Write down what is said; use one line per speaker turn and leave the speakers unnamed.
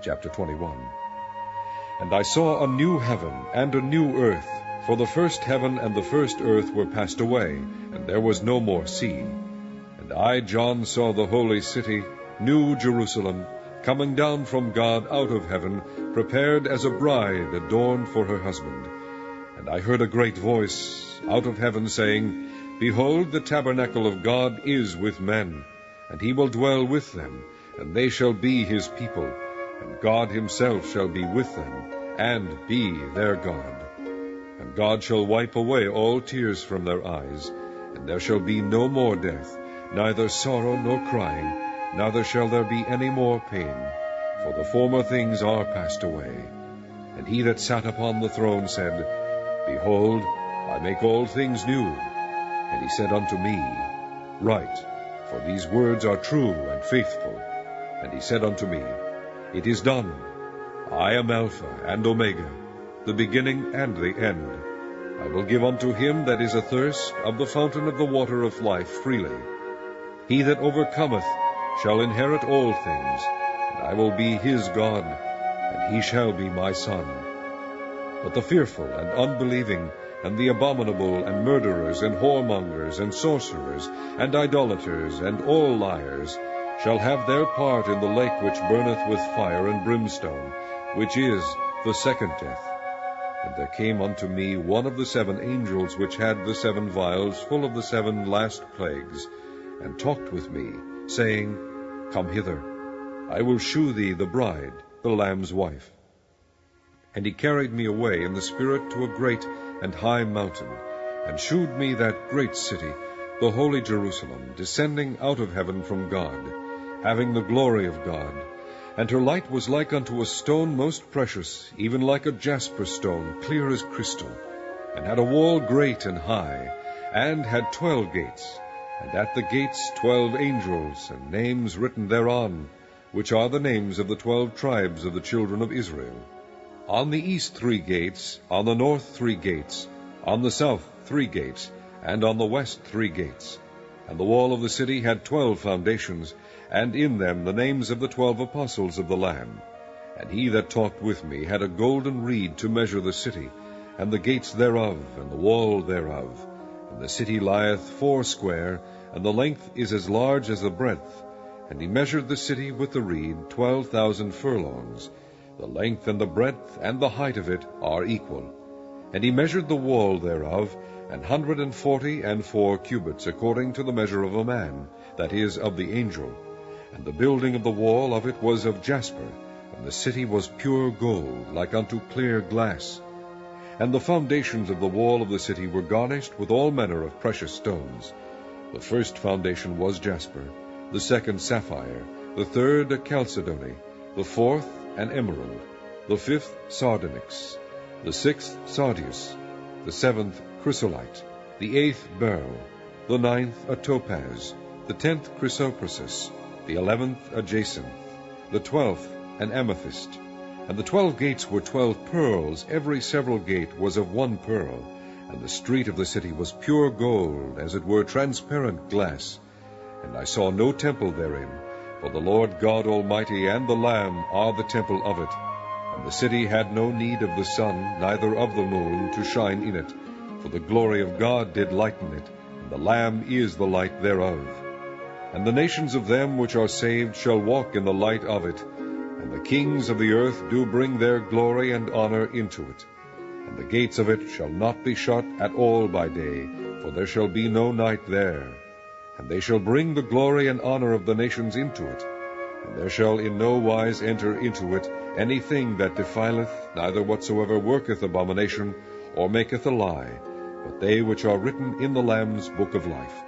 Chapter 21. And I saw a new heaven and a new earth, for the first heaven and the first earth were passed away, and there was no more sea. And I, John, saw the holy city, New Jerusalem, coming down from God out of heaven, prepared as a bride adorned for her husband. And I heard a great voice out of heaven saying, Behold, the tabernacle of God is with men, and he will dwell with them, and they shall be his people, and God himself shall be with them, and be their God. And God shall wipe away all tears from their eyes, and there shall be no more death, neither sorrow nor crying, neither shall there be any more pain, for the former things are passed away. And he that sat upon the throne said, Behold, I make all things new. And he said unto me, Write, for these words are true and faithful. And he said unto me, It is done. I am Alpha and Omega, the beginning and the end. I will give unto him that is athirst of the fountain of the water of life freely. He that overcometh shall inherit all things, and I will be his God, and he shall be my son. But the fearful and unbelieving, and the abominable, and murderers, and whoremongers, and sorcerers, and idolaters, and all liars, shall have their part in the lake which burneth with fire and brimstone, which is the second death. And there came unto me one of the 7 angels which had the 7 vials full of the 7 last plagues, and talked with me, saying, Come hither, I will shew thee the bride, the Lamb's wife. And he carried me away in the Spirit to a great and high mountain, and shewed me that great city, the holy Jerusalem, descending out of heaven from God, having the glory of God. And her light was like unto a stone most precious, even like a jasper stone, clear as crystal, and had a wall great and high, and had 12 gates, and at the gates 12 angels, and names written thereon, which are the names of the 12 tribes of the children of Israel. On the east 3 gates, on the north 3 gates, on the south 3 gates, and on the west 3 gates. And the wall of the city had 12 foundations, and in them the names of the 12 apostles of the Lamb. And he that talked with me had a golden reed to measure the city, and the gates thereof, and the wall thereof. And the city lieth foursquare, and the length is as large as the breadth. And he measured the city with the reed 12,000 furlongs. The length and the breadth and the height of it are equal. And he measured the wall thereof 144 cubits, according to the measure of a man, that is, of the angel. And the building of the wall of it was of jasper, and the city was pure gold, like unto clear glass. And the foundations of the wall of the city were garnished with all manner of precious stones. The first foundation was jasper, the second sapphire, the third a chalcedony, the fourth an emerald, the fifth sardonyx, the sixth sardius, the 7th chrysolite, the 8th beryl, the 9th a topaz, the 10th chrysoprasus, the 11th a jacinth, the 12th an amethyst. And the 12 gates were 12 pearls, every several gate was of 1 pearl, and the street of the city was pure gold, as it were transparent glass. And I saw no temple therein, for the Lord God Almighty and the Lamb are the temple of it. And the city had no need of the sun, neither of the moon, to shine in it, for the glory of God did lighten it, and the Lamb is the light thereof. And the nations of them which are saved shall walk in the light of it, and the kings of the earth do bring their glory and honor into it. And the gates of it shall not be shut at all by day, for there shall be no night there. And they shall bring the glory and honor of the nations into it. And there shall in no wise enter into it anything that defileth, neither whatsoever worketh abomination, or maketh a lie, but they which are written in the Lamb's book of life.